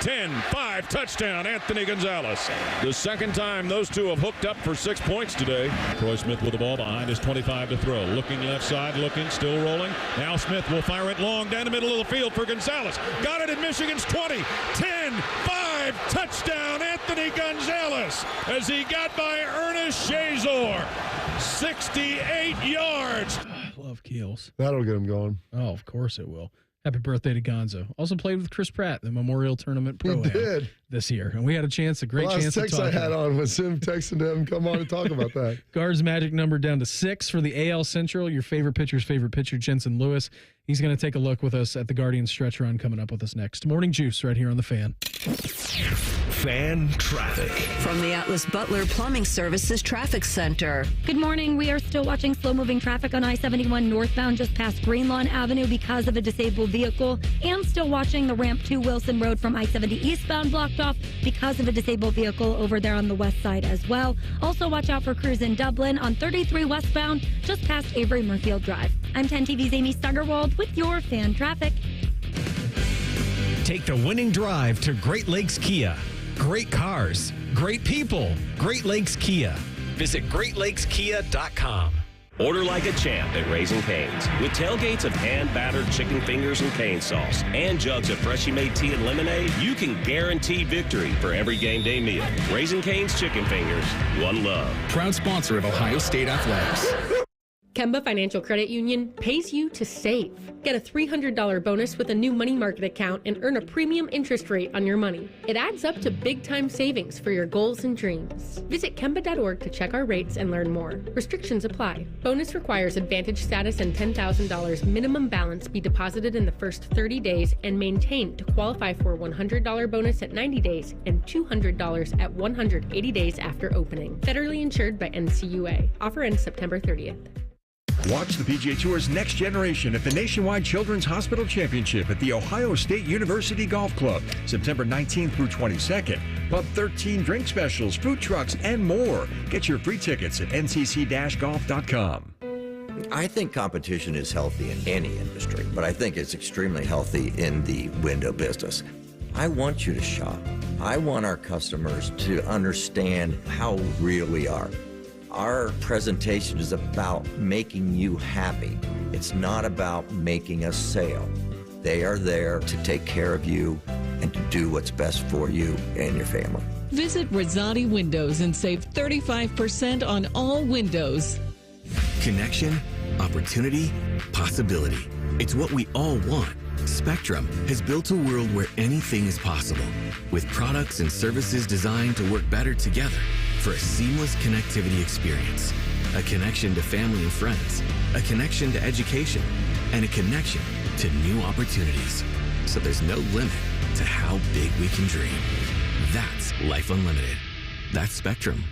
10-5 touchdown, Anthony Gonzalez. The second time those two have hooked up for 6 points today. Troy Smith with the ball behind his 25 to throw. Looking left side, looking, still rolling. Now Smith will fire it long down the middle of the field for Gonzalez. Got it at Michigan's 20. 10-5 touchdown, Anthony Gonzalez, as he got by Ernest Shazor. 68 yards. I love Keels. That'll get him going. Oh, of course it will. Happy birthday to Gonzo. Also played with Chris Pratt, the Memorial Tournament Pro-Am this year. And we had a great chance to talk. Last text I had on was him texting him, come on and talk about that. Guards magic number down to 6 for the AL Central. Your favorite pitcher's favorite pitcher, Jensen Lewis. He's going to take a look with us at the Guardians stretch run coming up with us next. Morning Juice right here on The Fan. Fan traffic. From the Atlas Butler Plumbing Services Traffic Center. Good morning. We are still watching slow-moving traffic on I-71 northbound just past Greenlawn Avenue because of a disabled vehicle, and still watching the ramp to Wilson Road from I-70 eastbound blocked off because of a disabled vehicle over there on the west side as well. Also watch out for crews in Dublin on 33 westbound just past Avery Murfield Drive. I'm 10 TV's Amy Stuggerwald with your fan traffic. Take the winning drive to Great Lakes Kia. Great cars, great people, Great Lakes Kia. Visit GreatLakesKia.com. Order like a champ at Raising Cane's. With tailgates of hand-battered chicken fingers and cane sauce and jugs of freshly made tea and lemonade, you can guarantee victory for every game day meal. Raising Cane's Chicken Fingers, one love. Proud sponsor of Ohio State Athletics. Kemba Financial Credit Union pays you to save. Get a $300 bonus with a new money market account and earn a premium interest rate on your money. It adds up to big-time savings for your goals and dreams. Visit Kemba.org to check our rates and learn more. Restrictions apply. Bonus requires Advantage status and $10,000 minimum balance be deposited in the first 30 days and maintained to qualify for a $100 bonus at 90 days and $200 at 180 days after opening. Federally insured by NCUA. Offer ends September 30th. Watch the PGA Tour's next generation at the Nationwide Children's Hospital Championship at the Ohio State University Golf Club, September 19th through 22nd. Pub 13 drink specials, food trucks, and more. Get your free tickets at ncc-golf.com. I think competition is healthy in any industry, but I think it's extremely healthy in the window business. I want you to shop. I want our customers to understand how real we are. Our presentation is about making you happy. It's not about making a sale. They are there to take care of you and to do what's best for you and your family. Visit Rosati Windows and save 35% on all windows. Connection, opportunity, possibility. It's what we all want. Spectrum has built a world where anything is possible, with products and services designed to work better together for a seamless connectivity experience. A connection to family and friends, a connection to education, and a connection to new opportunities. So there's no limit to how big we can dream. That's Life Unlimited. That's Spectrum.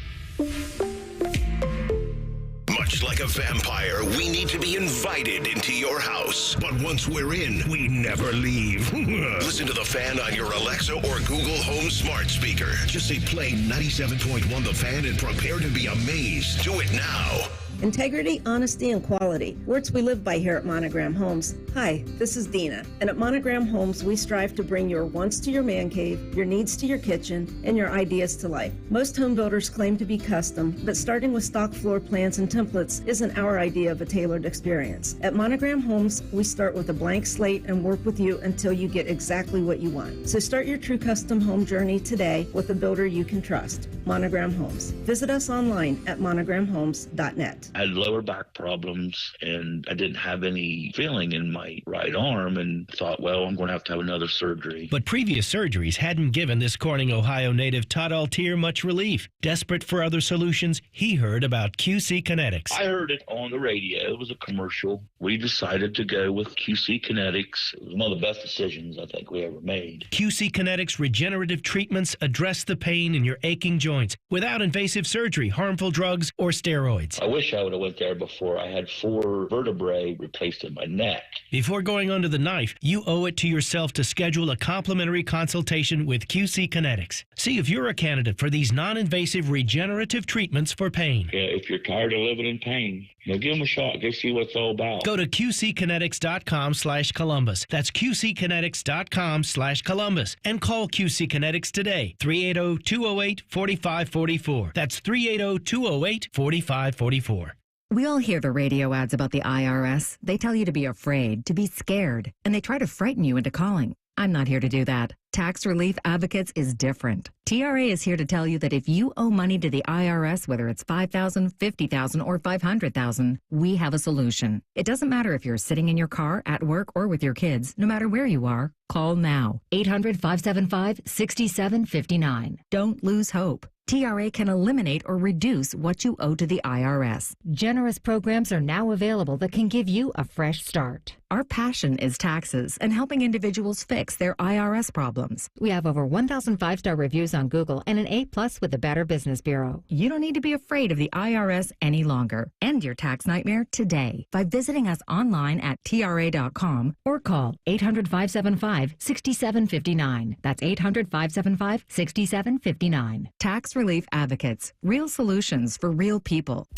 Much like a vampire, we need to be invited into your house. But once we're in, we never leave. Listen to The Fan on your Alexa or Google Home smart speaker. Just say play 97.1 The Fan and prepare to be amazed. Do it now. Integrity, honesty, and quality. Words we live by here at Monogram Homes. Hi, this is Dina, and at Monogram Homes, we strive to bring your wants to your man cave, your needs to your kitchen, and your ideas to life. Most home builders claim to be custom, but starting with stock floor plans and templates isn't our idea of a tailored experience. At Monogram Homes, we start with a blank slate and work with you until you get exactly what you want. So start your true custom home journey today with a builder you can trust. Monogram Homes. Visit us online at monogramhomes.net. I had lower back problems and I didn't have any feeling in my right arm and thought, well, I'm going to have another surgery. But previous surgeries hadn't given this Corning, Ohio native Todd Altier much relief. Desperate for other solutions, he heard about QC Kinetics. I heard it on the radio. It was a commercial. We decided to go with QC Kinetics. It was one of the best decisions I think we ever made. QC Kinetics regenerative treatments address the pain in your aching joints without invasive surgery, harmful drugs, or steroids. I wish I would have went there before. I had 4 vertebrae replaced in my neck. Before going under the knife, you owe it to yourself to schedule a complimentary consultation with QC Kinetics. See if you're a candidate for these non-invasive regenerative treatments for pain. Yeah, if you're tired of living in pain, give them a shot. Go see what it's all about. Go to qckinetics.com/Columbus. That's qckinetics.com/Columbus. And call QC Kinetics today. 380-208-4544. That's 380-208-4544. We all hear the radio ads about the IRS. They tell you to be afraid, to be scared, and they try to frighten you into calling. I'm not here to do that. Tax Relief Advocates is different. TRA is here to tell you that if you owe money to the IRS, whether it's $5,000, $50,000, or $500,000, we have a solution. It doesn't matter if you're sitting in your car, at work, or with your kids. No matter where you are, call now. 800-575-6759. Don't lose hope. TRA can eliminate or reduce what you owe to the IRS. Generous programs are now available that can give you a fresh start. Our passion is taxes and helping individuals fix their IRS problems. We have over 1,000 5-star reviews on Google and an A+ with the Better Business Bureau. You don't need to be afraid of the IRS any longer. End your tax nightmare today by visiting us online at TRA.com or call 800-575-6759. That's 800-575-6759. Tax Relief Advocates. Real solutions for real people.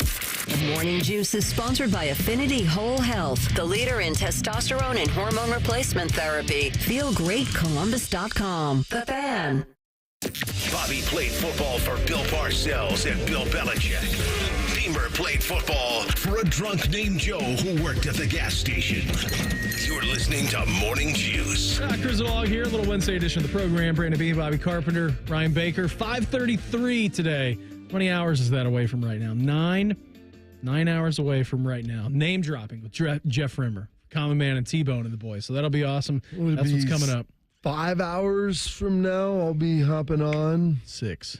Morning Juice is sponsored by Affinity Whole Health, the leader in testosterone and hormone replacement therapy. FeelGreatColumbus.com. The Fan. Bobby played football for Bill Parcells and Bill Belichick. Beamer played football for a drunk named Joe who worked at the gas station. You're listening to Morning Juice. Chris Along here, a little Wednesday edition of the program. Brandon Bean, Bobby Carpenter, Ryan Baker. 5:33 today. How many hours is that away from right now? 9 hours away from right now. Name dropping with Jeff Rimmer, Common Man, and T-Bone and the boys. So that'll be awesome. That's what's coming up. 5 hours from now, I'll be hopping on. 6,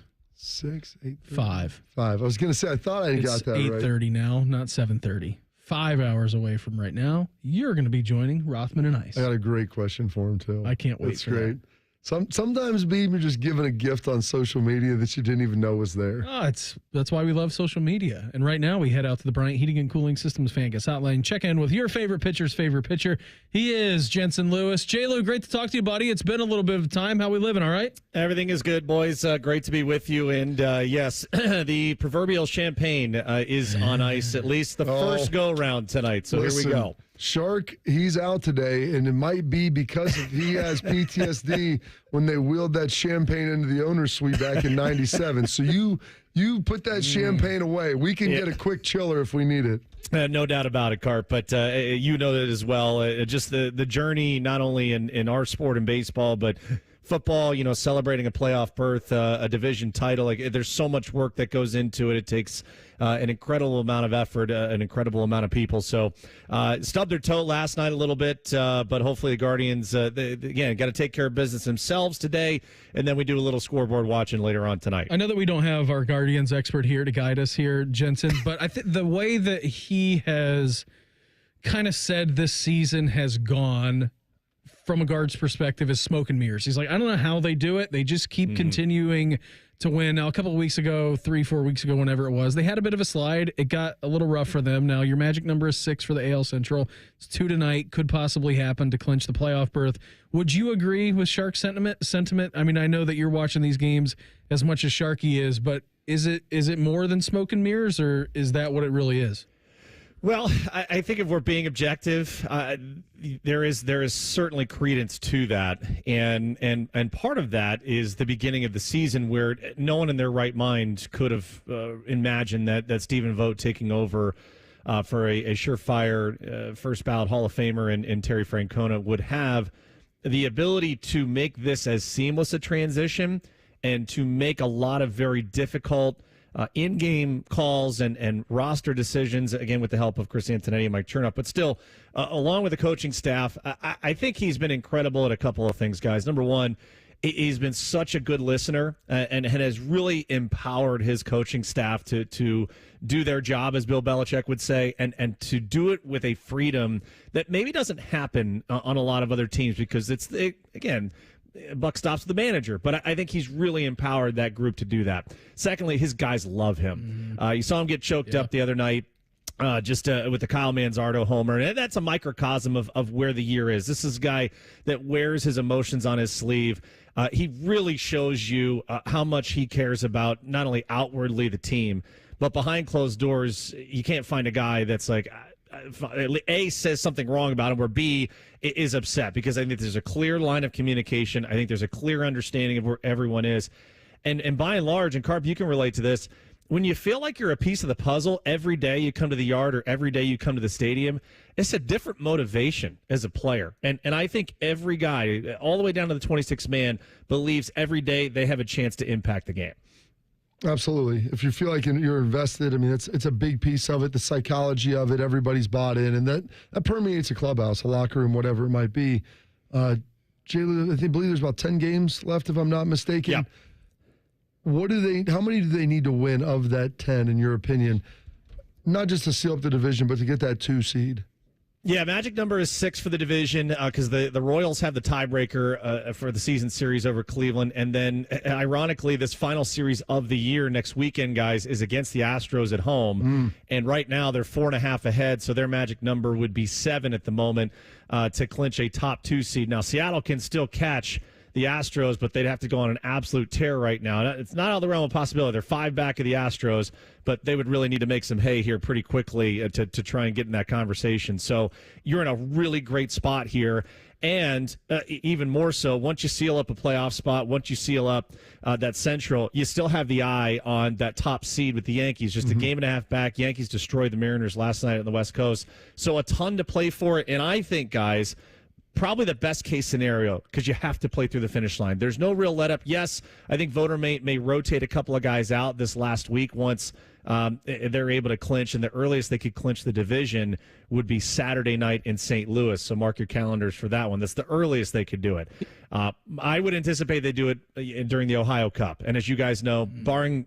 8, 5. I was going to say, I thought I got that right. It's 8:30 now, not 7:30. 5 hours away from right now, you're going to be joining Rothman and Ice. I got a great question for him, too. I can't wait. That's great. Sometimes you're just given a gift on social media that you didn't even know was there. That's why we love social media. And right now we head out to the Bryant Heating and Cooling Systems Fan Guest Hotline. Check in with your favorite pitcher's favorite pitcher. He is Jensen Lewis. J-Lou, great to talk to you, buddy. It's been a little bit of time. How we living, all right? Everything is good, boys. Great to be with you. And yes, the proverbial champagne is on ice, at least the first go-round tonight. So here we go. Shark, he's out today, and it might be because he has PTSD when they wheeled that champagne into the owner's suite back in '97. So you put that champagne away. We can get a quick chiller if we need it. No doubt about it, Carp, but you know that as well. Just the journey, not only in our sport in baseball, but football, celebrating a playoff berth, a division title. Like, there's so much work that goes into it. It takes an incredible amount of effort, an incredible amount of people. So stubbed their toe last night a little bit, but hopefully the Guardians, again, got to take care of business themselves today, and then we do a little scoreboard watching later on tonight. I know that we don't have our Guardians expert here to guide us here, Jensen, but I think the way that he has kind of said this season has gone from a Guards perspective is smoke and mirrors. He's like, I don't know how they do it. They just keep continuing to win. Now, a couple of weeks ago, 3-4 weeks ago, whenever it was, they had a bit of a slide. It got a little rough for them. Now, your magic number is 6 for the AL Central. It's 2 tonight. Could possibly happen to clinch the playoff berth. Would you agree with Shark's sentiment? I mean, I know that you're watching these games as much as Sharky is, but is it more than smoke and mirrors, or is that what it really is? Well, I think if we're being objective, there is certainly credence to that, and part of that is the beginning of the season where no one in their right mind could have imagined that Stephen Vogt taking over for a surefire first ballot Hall of Famer and Terry Francona would have the ability to make this as seamless a transition and to make a lot of very difficult in-game calls and roster decisions, again, with the help of Chris Antonetti and Mike Chernoff. But still, along with the coaching staff, I think he's been incredible at a couple of things, guys. Number one, he's been such a good listener and has really empowered his coaching staff to do their job, as Bill Belichick would say, and to do it with a freedom that maybe doesn't happen on a lot of other teams, because again, buck stops with the manager, but I think he's really empowered that group to do that. Secondly, his guys love him. You saw him get choked up the other night. with the Kyle Manzardo homer. And that's a microcosm of where the year is. This is a guy that wears his emotions on his sleeve. He really shows you how much he cares about not only outwardly the team, but behind closed doors, you can't find a guy that's like, A, says something wrong about him, or B, is upset, because I think there's a clear line of communication. I think there's a clear understanding of where everyone is. And by and large, and Carp, you can relate to this, when you feel like you're a piece of the puzzle every day you come to the yard or every day you come to the stadium, it's a different motivation as a player. And I think every guy, all the way down to the 26th man, believes every day they have a chance to impact the game. Absolutely. If you feel like you're invested, I mean, it's a big piece of it, the psychology of it, everybody's bought in, and that permeates a clubhouse, a locker room, whatever it might be. Jay, I believe there's about 10 games left, if I'm not mistaken. Yeah. How many do they need to win of that 10, in your opinion? Not just to seal up the division, but to get that 2 seed. Yeah, magic number is 6 for the division because the Royals have the tiebreaker for the season series over Cleveland. And then, ironically, this final series of the year next weekend, guys, is against the Astros at home. And right now they're 4.5 ahead, so their magic number would be 7 at the moment to clinch a top 2 seed. Now, Seattle can still catch the Astros, but they'd have to go on an absolute tear right now. It's not out of the realm of possibility. They're 5 back of the Astros, but they would really need to make some hay here pretty quickly to try and get in that conversation. So you're in a really great spot here. And even more so, once you seal up a playoff spot, once you seal up that Central, you still have the eye on that top seed with the Yankees. Just a game and a half back. Yankees destroyed the Mariners last night on the West Coast. So a ton to play for. And I think, guys, probably the best case scenario, because you have to play through the finish line. There's no real let up. Yes, I think Voter may rotate a couple of guys out this last week once they're able to clinch, and the earliest they could clinch the division would be Saturday night in St. Louis. So mark your calendars for that one. That's the earliest they could do it. I would anticipate they do it during the Ohio Cup. And as you guys know, barring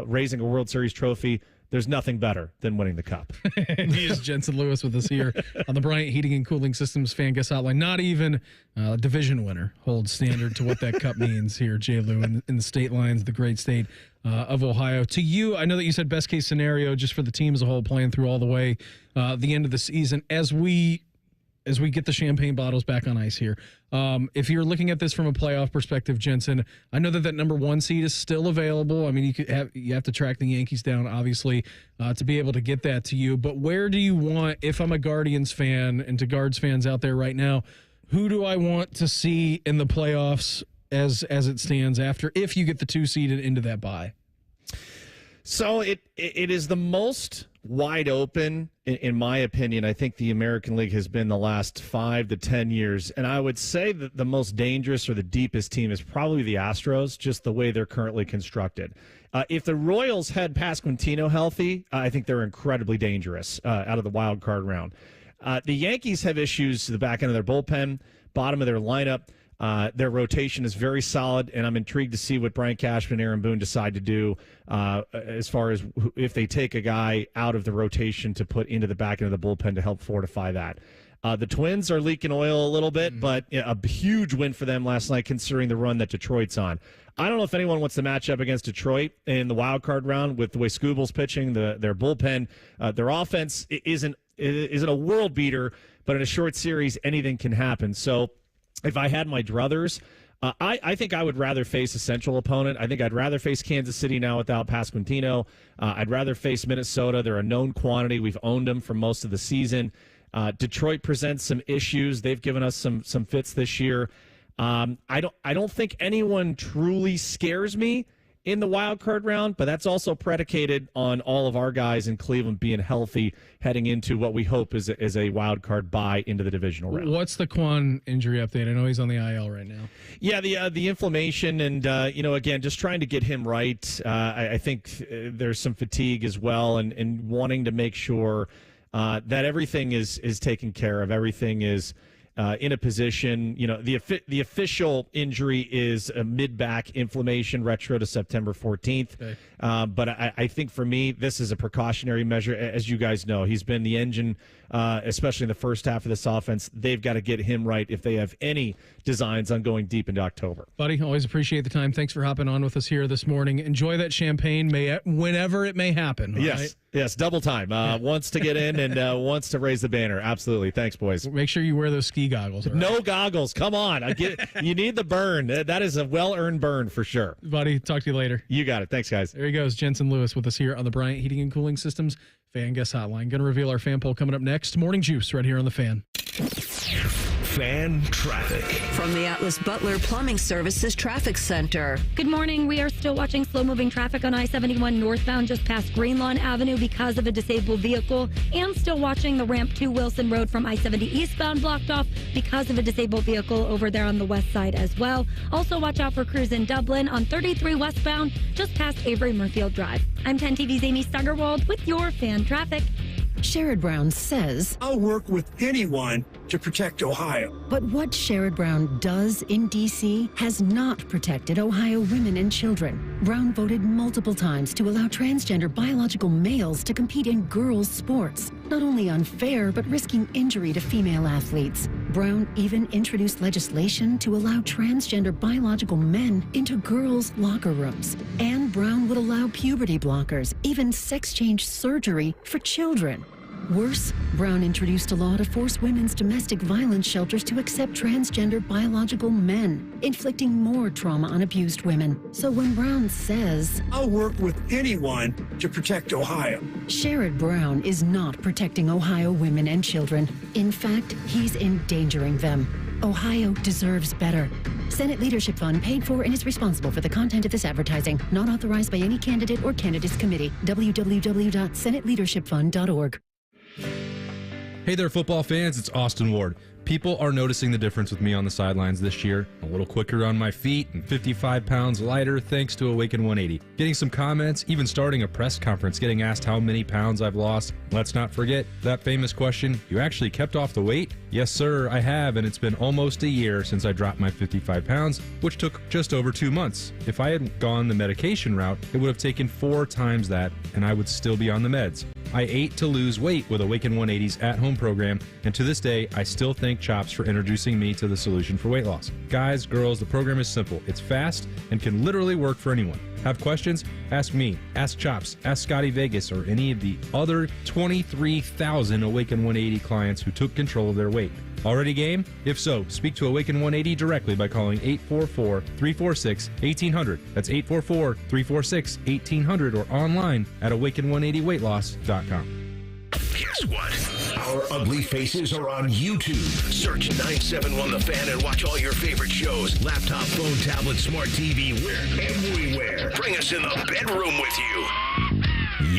raising a World Series trophy, there's nothing better than winning the Cup. He is Jensen Lewis with us here on the Bryant Heating and Cooling Systems Fan Guest Hotline. Not even a division winner holds standard to what that Cup means here, J. Lou, in the state lines, the great state of Ohio. To you, I know that you said best case scenario just for the team as a whole, playing through all the way the end of the season. As we get the champagne bottles back on ice here, if you're looking at this from a playoff perspective, Jensen, I know that number 1 seed is still available. I mean, you have to track the Yankees down, obviously, to be able to get that to you. But where do you want, if I'm a Guardians fan, and to Guards fans out there right now, who do I want to see in the playoffs as it stands if you get the 2 seed into that bye? So it is the most wide open, in my opinion, I think the American League has been the last 5 to 10 years. And I would say that the most dangerous or the deepest team is probably the Astros, just the way they're currently constructed. If the Royals had Pasquantino healthy, I think they're incredibly dangerous out of the wild card round. The Yankees have issues to the back end of their bullpen, bottom of their lineup. Their rotation is very solid, and I'm intrigued to see what Brian Cashman and Aaron Boone decide to do as far as if they take a guy out of the rotation to put into the back end of the bullpen to help fortify that. The Twins are leaking oil a little bit, but a huge win for them last night considering the run that Detroit's on. I don't know if anyone wants to match up against Detroit in the wild card round with the way Skubal's pitching, their bullpen. Their offense isn't a world beater, but in a short series, anything can happen. So if I had my druthers, I think I would rather face a Central opponent. I think I'd rather face Kansas City now without Pasquantino. I'd rather face Minnesota. They're a known quantity. We've owned them for most of the season. Detroit presents some issues. They've given us some fits this year. I don't think anyone truly scares me in the wild card round, but that's also predicated on all of our guys in Cleveland being healthy heading into what we hope is a wild card bye into the divisional round. What's the Quan injury update? I know he's on the IL right now. Yeah, the inflammation and again, just trying to get him right. I think there's some fatigue as well, and wanting to make sure that everything is taken care of. Everything is in a position. The official injury is a mid-back inflammation, retro to September 14th. Okay. But I think for me, this is a precautionary measure. As you guys know, he's been the engine, especially in the first half of this offense. They've got to get him right if they have any designs on going deep into October. Buddy, always appreciate the time. Thanks for hopping on with us here this morning. Enjoy that champagne, whenever it may happen. Yes. Right? Yes, double time. Wants to get in and wants to raise the banner. Absolutely. Thanks, boys. Make sure you wear those ski goggles. Right? No goggles. Come on. You need the burn. That is a well-earned burn for sure. Buddy, talk to you later. You got it. Thanks, guys. There he goes. Jensen Lewis with us here on the Bryant Heating and Cooling Systems Fan Guest Hotline. Going to reveal our fan poll coming up next. Morning Juice right here on the Fan. Fan traffic. From the Atlas Butler Plumbing Services Traffic Center. Good morning. We are still watching slow-moving traffic on I-71 northbound just past Greenlawn Avenue because of a disabled vehicle, and still watching the ramp to Wilson Road from I-70 eastbound blocked off because of a disabled vehicle over there on the west side as well. Also watch out for crews in Dublin on 33 westbound just past Avery Murfield Drive. I'm 10 TV's Amy Stuggerwald with your fan traffic. Sherrod Brown says, I'll work with anyone to protect Ohio. But what Sherrod Brown does in D.C. has not protected Ohio women and children. Brown voted multiple times to allow transgender biological males to compete in girls' sports. Not only unfair, but risking injury to female athletes. Brown even introduced legislation to allow transgender biological men into girls' locker rooms. And Brown would allow puberty blockers, even sex change surgery for children. Worse, Brown introduced a law to force women's domestic violence shelters to accept transgender biological men, inflicting more trauma on abused women. So when Brown says, I'll work with anyone to protect Ohio, Sherrod Brown is not protecting Ohio women and children. In fact, he's endangering them. Ohio deserves better. Senate Leadership Fund paid for and is responsible for the content of this advertising. Not authorized by any candidate or candidates committee. www.senateleadershipfund.org. Hey there, football fans. It's Austin Ward. People are noticing the difference with me on the sidelines this year. A little quicker on my feet and 55 pounds lighter thanks to Awaken 180. Getting some comments, even starting a press conference, getting asked how many pounds I've lost. Let's not forget that famous question, you actually kept off the weight? Yes, sir, I have, and it's been almost a year since I dropped my 55 pounds, which took just over 2 months. If I hadn't gone the medication route, it would have taken 4 times that, and I would still be on the meds. I ate to lose weight with Awaken 180's at-home program, and to this day, I still thank Chops for introducing me to the solution for weight loss. Guys, girls, the program is simple. It's fast and can literally work for anyone. Have questions? Ask me, ask Chops, ask Scotty Vegas, or any of the other 23,000 Awaken 180 clients who took control of their weight. Already game? If so, speak to Awaken 180 directly by calling 844-346-1800. That's 844-346-1800 or online at awaken180weightloss.com. Guess what? Our ugly faces are on YouTube. Search 971 The Fan and watch all your favorite shows. Laptop, phone, tablet, smart TV, we're everywhere. Bring us in the bedroom with you.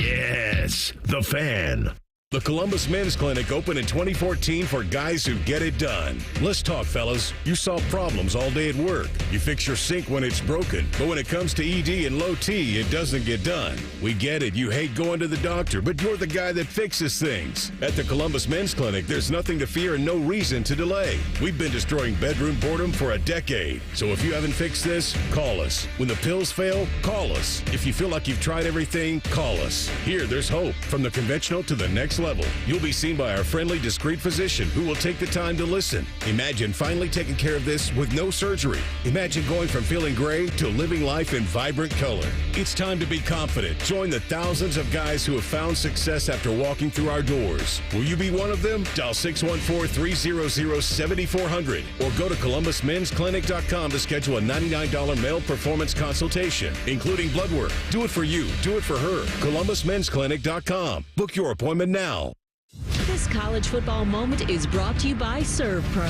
Yes, The Fan. The Columbus Men's Clinic opened in 2014 for guys who get it done. Let's talk, fellas. You solve problems all day at work. You fix your sink when it's broken. But when it comes to ED and low T, it doesn't get done. We get it. You hate going to the doctor, but you're the guy that fixes things. At the Columbus Men's Clinic, there's nothing to fear and no reason to delay. We've been destroying bedroom boredom for a decade. So if you haven't fixed this, call us. When the pills fail, call us. If you feel like you've tried everything, call us. Here, there's hope. From the conventional to the next level. You'll be seen by our friendly, discreet physician who will take the time to listen. Imagine finally taking care of this with no surgery. Imagine going from feeling gray to living life in vibrant color. It's time to be confident. Join the thousands of guys who have found success after walking through our doors. Will you be one of them? Dial 614-300-7400 or go to columbusmensclinic.com to schedule a $99 male performance consultation, including blood work. Do it for you. Do it for her. columbusmensclinic.com. Book your appointment now. This college football moment is brought to you by ServPro.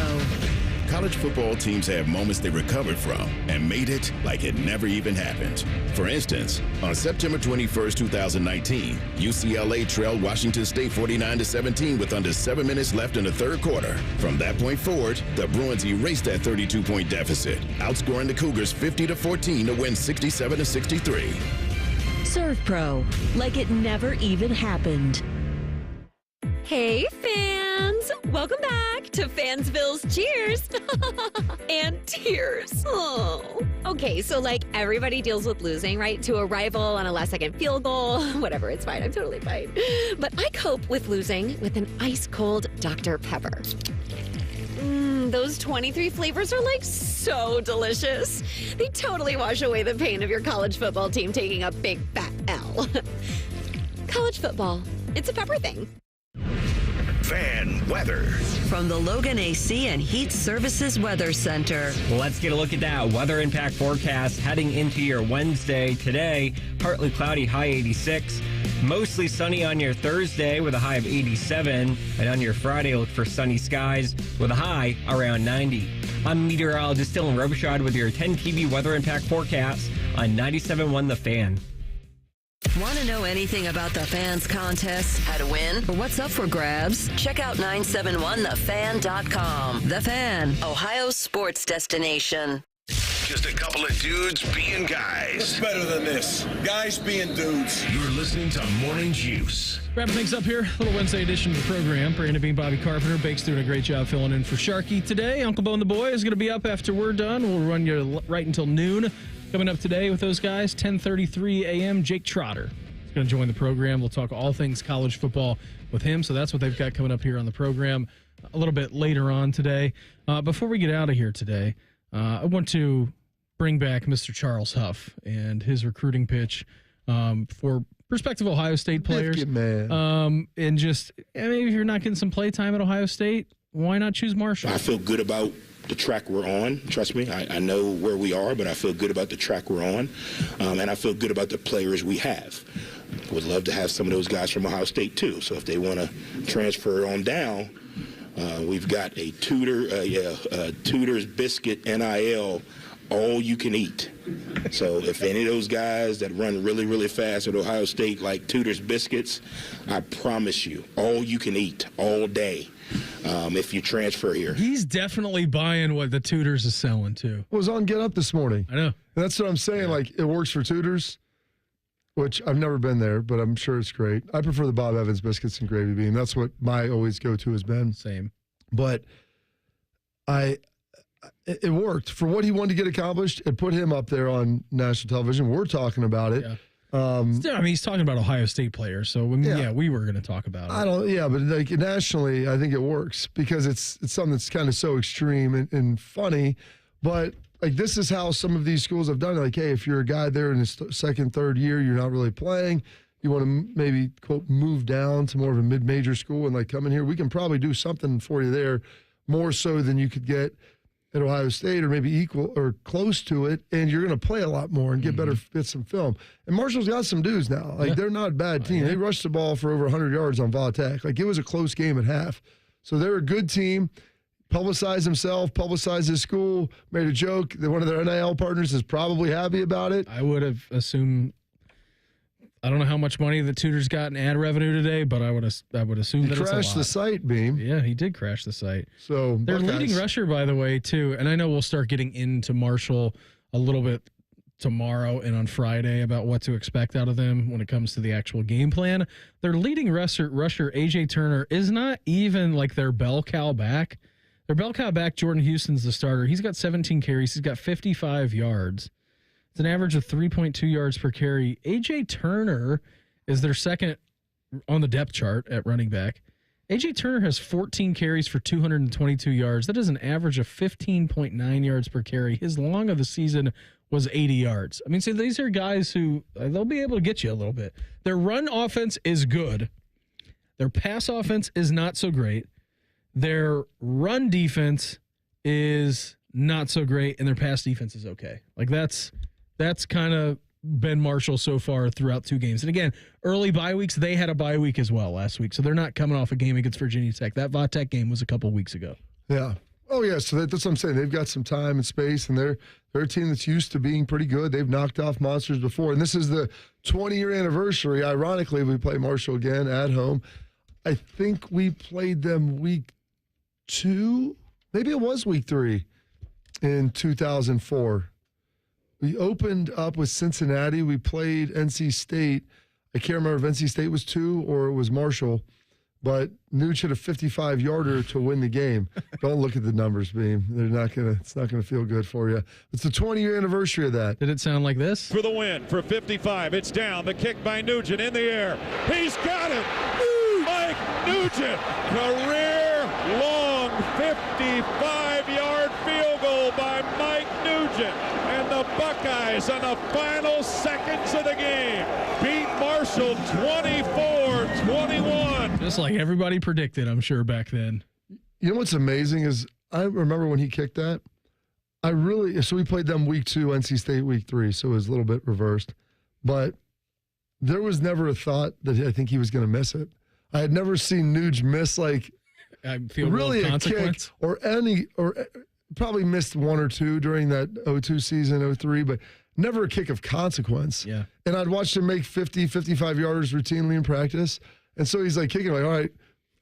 College football teams have moments they recovered from and made it like it never even happened. For instance, on September 21st, 2019, UCLA trailed Washington State 49-17 with under 7 minutes left in the third quarter. From that point forward, the Bruins erased that 32-point deficit, outscoring the Cougars 50-14 to win 67-63. ServPro, like it never even happened. Hey, fans! Welcome back to Fansville's Cheers and Tears. Oh. Okay, so like everybody deals with losing, right? To a rival on a last-second field goal. Whatever, it's fine. I'm totally fine. But I cope with losing with an ice-cold Dr. Pepper. Those 23 flavors are like so delicious. They totally wash away the pain of your college football team taking a big fat L. college football. It's a Pepper thing. Fan weather. From the Logan AC and Heat Services Weather Center. Let's get a look at that weather impact forecast heading into your Wednesday. Today, partly cloudy, high 86. Mostly sunny on your Thursday with a high of 87. And on your Friday, look for sunny skies with a high around 90. I'm meteorologist Dylan Robichaud with your 10 TV weather impact forecast on 97.1 The Fan. Want to know anything about the Fans contest, how to win, or what's up for grabs? Check out 971thefan.com. The Fan, Ohio's sports destination. Just a couple of dudes being guys. What's better than this? Guys being dudes. You're listening to Morning Juice. Wrapping things up here, little Wednesday edition of the program. Brandon Bean, Bobby Carpenter. Bake's doing a great job filling in for Sharky today. Uncle Bo and the boy is going to be up after we're done. We'll run you right until noon. Coming up today with those guys, 10:33 a.m., Jake Trotter is going to join the program. We'll talk all things college football with him. So that's what they've got coming up here on the program a little bit later on today. Before we get out of here today, I want to bring back Mr. Charles Huff and his recruiting pitch for prospective Ohio State players. And just, maybe if you're not getting some play time at Ohio State, why not choose Marshall? I feel good about the track we're on. Trust me, I know where we are, but I feel good about the track we're on. And I feel good about the players we have. Would love to have some of those guys from Ohio State, too. So if they want to transfer on down, we've got a Tudor's Biscuit NIL all you can eat. So if any of those guys that run really, really fast at Ohio State like Tudor's Biscuits, I promise you, all you can eat all day if you transfer here. He's definitely buying what the Tudors is selling too. Was on Get Up this morning. I know. And that's what I'm saying. Yeah. Like, it works for Tudors, which I've never been there, but I'm sure it's great. I prefer the Bob Evans biscuits and gravy bean. That's what my always go-to has been. Same. But it worked. For what he wanted to get accomplished, it put him up there on national television. We're talking about it. Yeah. Still, I mean, he's talking about Ohio State players, so we were going to talk about it. But like nationally, I think it works because it's something that's kind of so extreme and funny. But like, this is how some of these schools have done it. Like, hey, if you're a guy there in his second, third year, you're not really playing, you want to maybe quote move down to more of a mid-major school and like come in here, we can probably do something for you there, more so than you could get at Ohio State, or maybe equal or close to it, and you're going to play a lot more and get some film. And Marshall's got some dudes now. Like, they're not a bad team. They rushed the ball for over 100 yards on Voltech. Like, it was a close game at half. So they're a good team. Publicized himself, publicized his school, made a joke that one of their NIL partners is probably happy about it. I would have assumed, I don't know how much money the Tudors got in ad revenue today, but I would assume that it's a lot. He crashed the site, Beam. Yeah, he did crash the site. So their leading rusher, by the way, too, and I know we'll start getting into Marshall a little bit tomorrow and on Friday about what to expect out of them when it comes to the actual game plan. Their leading rusher AJ Turner, is not even like their bell cow back. Their bell cow back, Jordan Houston's the starter. He's got 17 carries. He's got 55 yards. It's an average of 3.2 yards per carry. AJ Turner is their second on the depth chart at running back. AJ Turner has 14 carries for 222 yards. That is an average of 15.9 yards per carry. His long of the season was 80 yards. I mean, so these are guys who they'll be able to get you a little bit. Their run offense is good. Their pass offense is not so great. Their run defense is not so great, and their pass defense is okay. Like, that's kind of been Marshall so far throughout two games. And again, early bye weeks, they had a bye week as well last week, so they're not coming off a game against Virginia Tech. That Vatech game was a couple weeks ago. Yeah. Oh, yeah, so that's what I'm saying. They've got some time and space, and they're a team that's used to being pretty good. They've knocked off monsters before, and this is the 20-year anniversary. Ironically, we play Marshall again at home. I think we played them week 2. Maybe it was week 3 in 2004. We opened up with Cincinnati. We played NC State. I can't remember if NC State was 2 or it was Marshall, but Nuge hit a 55-yarder to win the game. Don't look at the numbers, Beam. It's not gonna feel good for you. It's the 20-year anniversary of that. Did it sound like this? For the win, for 55. It's down. The kick by Nugent in the air. He's got it. Mike Nugent, career-long 55-yard field goal by Mike Nugent. And the the Buckeyes in the final seconds of the game beat Marshall 24-21. Just like everybody predicted, I'm sure, back then. You know what's amazing is I remember when he kicked that, so we played them week 2, NC State week 3, so it was a little bit reversed. But there was never a thought that I think he was going to miss it. I had never seen Nuge miss like really a kick or probably missed 1 or 2 during that 02 season, 03, but never a kick of consequence. Yeah. And I'd watched him make 50, 55 yarders routinely in practice. And so he's like kicking like, all right,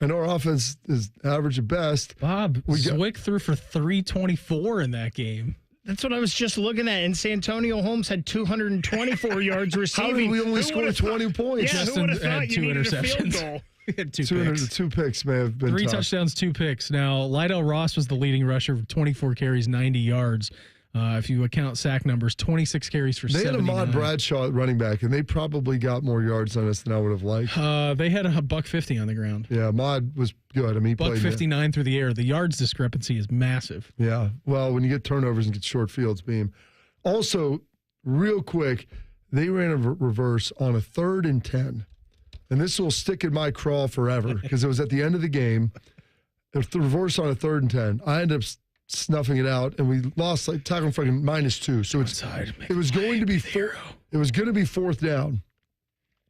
I know our offense is average at best. Bob, Zwick threw for 324 in that game. That's what I was just looking at. And Santonio Holmes had 224 yards receiving. How did we only score 20 points? Yeah, who would have thought you needed a field goal? He had 2 picks. 2 picks may have been 3 tough. touchdowns, 2 picks. Now, Lydell Ross was the leading rusher, 24 carries, 90 yards. If you account sack numbers, 26 carries for 79. They had Ahmad Bradshaw at running back, and they probably got more yards on us than I would have liked. They had a $150 on the ground. Yeah, Ahmad was good. I mean, he played $159 through the air. The yards discrepancy is massive. Yeah. Well, when you get turnovers and get short fields, beam. Also, real quick, they ran a reverse on a 3rd and 10. And this will stick in my craw forever because it was at the end of the game. It was the reverse on a 3rd and 10. I ended up snuffing it out, and we lost like tackle fucking -2. So it was going to be it was going to be 4th down.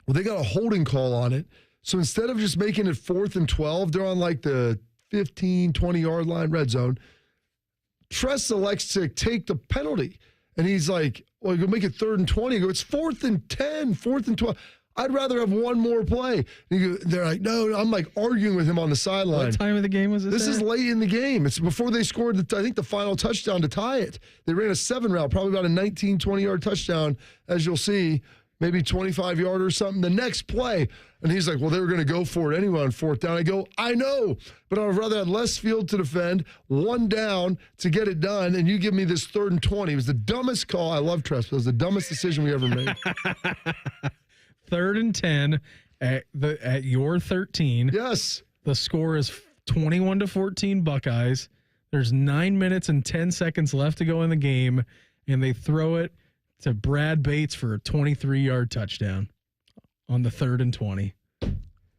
Well, they got a holding call on it. So instead of just making it 4th and 12, they're on like the 15, 20-yard line red zone. Tress elects to take the penalty. And he's like, well, you'll make it 3rd and 20. I go, it's 4th and 10, 4th and 12. I'd rather have one more play. They're like, no. I'm like arguing with him on the sideline. What time of the game was this? This is late in the game. It's before they scored, I think, the final touchdown to tie it. They ran a 7 route, probably about a 19, 20-yard touchdown, as you'll see, maybe 25-yard or something. The next play, and he's like, well, they were going to go for it anyway on 4th down. I go, I know, but I'd rather have less field to defend, 1 down to get it done, and you give me this 3rd and 20. It was the dumbest call. I love Tress, but it was the dumbest decision we ever made. 3rd and 10 at your 13. Yes. The score is 21-14 Buckeyes. There's 9 minutes and 10 seconds left to go in the game, and they throw it to Brad Bates for a 23-yard touchdown on the 3rd and 20. I'm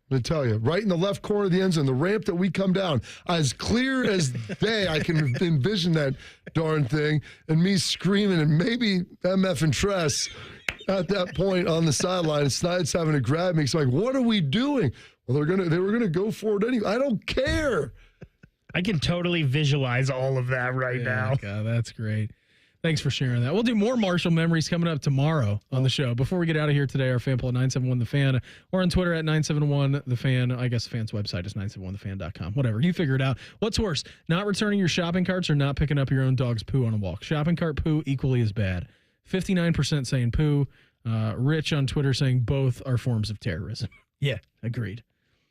going to tell you, right in the left corner of the end zone, the ramp that we come down, as clear as day, I can envision that darn thing, and me screaming, and maybe MF and Tress at that point on the sideline, and Snides having to grab me. It's like, what are we doing? Well, they were gonna go for it anyway. I don't care. I can totally visualize all of that right now. God, that's great. Thanks for sharing that. We'll do more Marshall memories coming up tomorrow on the show. Before we get out of here today, our fan poll at 971 The Fan, or on Twitter at 971 The Fan. I guess the Fan's website is 971thefan.com. Whatever, you figure it out. What's worse, not returning your shopping carts or not picking up your own dog's poo on a walk? Shopping cart poo equally as bad. 59% saying poo. Rich on Twitter saying both are forms of terrorism. Yeah, agreed.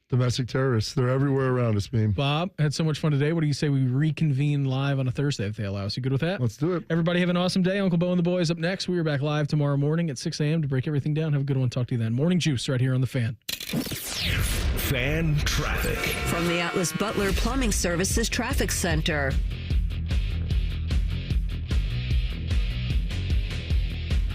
Domestic terrorists. They're everywhere around us, Beam. Bob, had so much fun today. What do you say we reconvene live on a Thursday if they allow us? You good with that? Let's do it. Everybody have an awesome day. Uncle Bo and the boys up next. We are back live tomorrow morning at 6 a.m. to break everything down. Have a good one. Talk to you then. Morning Juice right here on The Fan. Fan traffic. From the Atlas Butler Plumbing Services Traffic Center.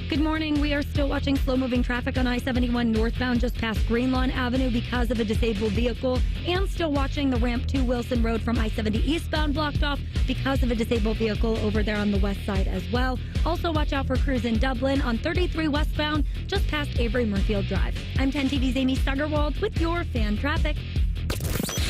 Good morning. We are still watching slow-moving traffic on I-71 northbound just past Greenlawn Avenue because of a disabled vehicle, and still watching the ramp to Wilson Road from I-70 eastbound blocked off because of a disabled vehicle over there on the west side as well. Also watch out for crews in Dublin on 33 westbound just past Avery Murfield Drive. I'm 10 TV's Amy Stuggerwald with your fan traffic.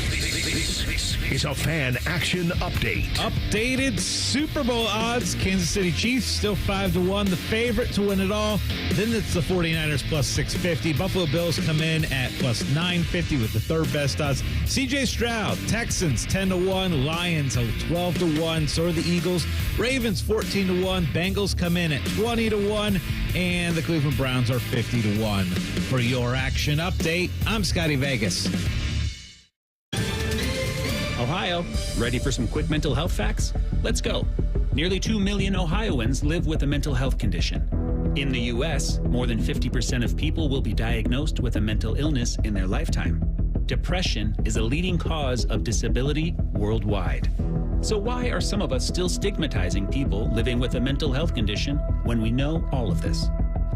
This is a fan action update. Updated Super Bowl odds. Kansas City Chiefs still 5-1, the favorite to win it all. Then it's the 49ers plus 650. Buffalo Bills come in at plus 950 with the third best odds. CJ Stroud, Texans 10-1, Lions 12-1, so are the Eagles. Ravens 14-1, Bengals come in at 20-1, and the Cleveland Browns are 50-1. For your action update, I'm Scotty Vegas. Ohio, ready for some quick mental health facts? Let's go. Nearly 2 million Ohioans live with a mental health condition. In the U.S., more than 50% of people will be diagnosed with a mental illness in their lifetime. Depression is a leading cause of disability worldwide. So why are some of us still stigmatizing people living with a mental health condition when we know all of this?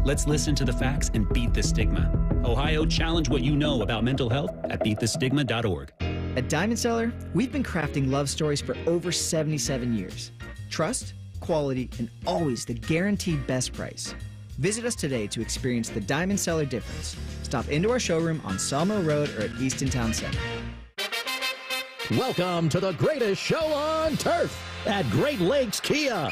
Let's listen to the facts and beat the stigma. Ohio, challenge what you know about mental health at beatthestigma.org. At Diamond Cellar, we've been crafting love stories for over 77 years. Trust, quality, and always the guaranteed best price. Visit us today to experience the Diamond Cellar difference. Stop into our showroom on Sawmill Road or at Easton Town Center. Welcome to the greatest show on turf at Great Lakes Kia.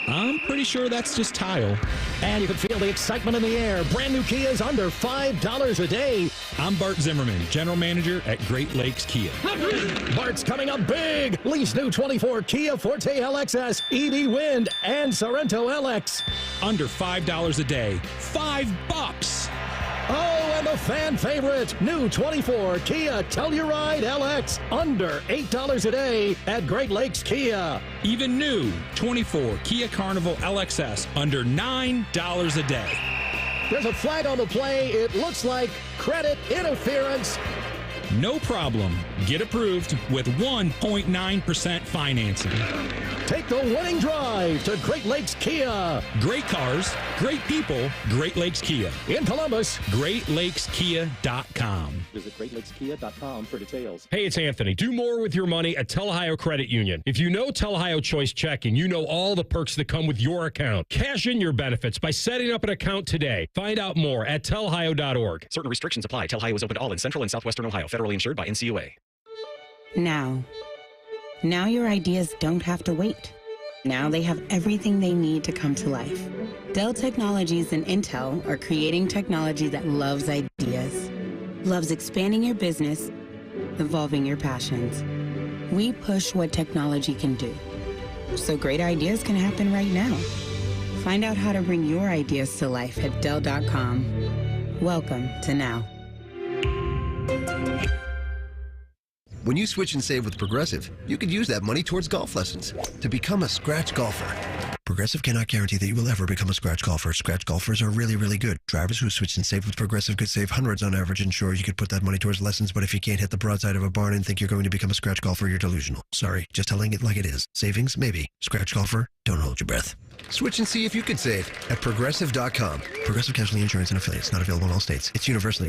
I'm pretty sure that's just tile. And you can feel the excitement in the air. Brand new Kias under $5 a day. I'm Bart Zimmerman, General Manager at Great Lakes Kia. Bart's coming up big. Lease new 24 Kia Forte LXS, EV Wind, and Sorento LX. Under $5 a day. $5. Oh, and the fan favorite, new 24 Kia Telluride LX, under $8 a day at Great Lakes Kia. Even new 24 Kia Carnival LXS, under $9 a day. There's a flag on the play. It looks like credit interference. No problem. Get approved with 1.9% financing. Take the winning drive to Great Lakes Kia. Great cars, great people, Great Lakes Kia. In Columbus, GreatLakesKia.com. Visit GreatLakesKia.com for details. Hey, it's Anthony. Do more with your money at Tel Ohio Credit Union. If you know Tel Ohio Choice Checking, you know all the perks that come with your account. Cash in your benefits by setting up an account today. Find out more at telohio.org. Certain restrictions apply. Tel Ohio is open to all in Central and Southwestern Ohio. Federally insured by NCUA. Now your ideas don't have to wait. Now they have everything they need to come to life. Dell Technologies and Intel are creating technology that loves ideas, loves expanding your business, evolving your passions. We push what technology can do, so great ideas can happen right now. Find out how to bring your ideas to life at Dell.com. Welcome to Now. When you switch and save with Progressive, you could use that money towards golf lessons to become a scratch golfer. Progressive cannot guarantee that you will ever become a scratch golfer. Scratch golfers are really, really good. Drivers who switch and save with Progressive could save hundreds on average, and sure, you could put that money towards lessons, but if you can't hit the broadside of a barn and think you're going to become a scratch golfer, you're delusional. Sorry, just telling it like it is. Savings? Maybe. Scratch golfer? Don't hold your breath. Switch and see if you could save at Progressive.com. Progressive Casualty Insurance and Affiliates. Not available in all states. It's universally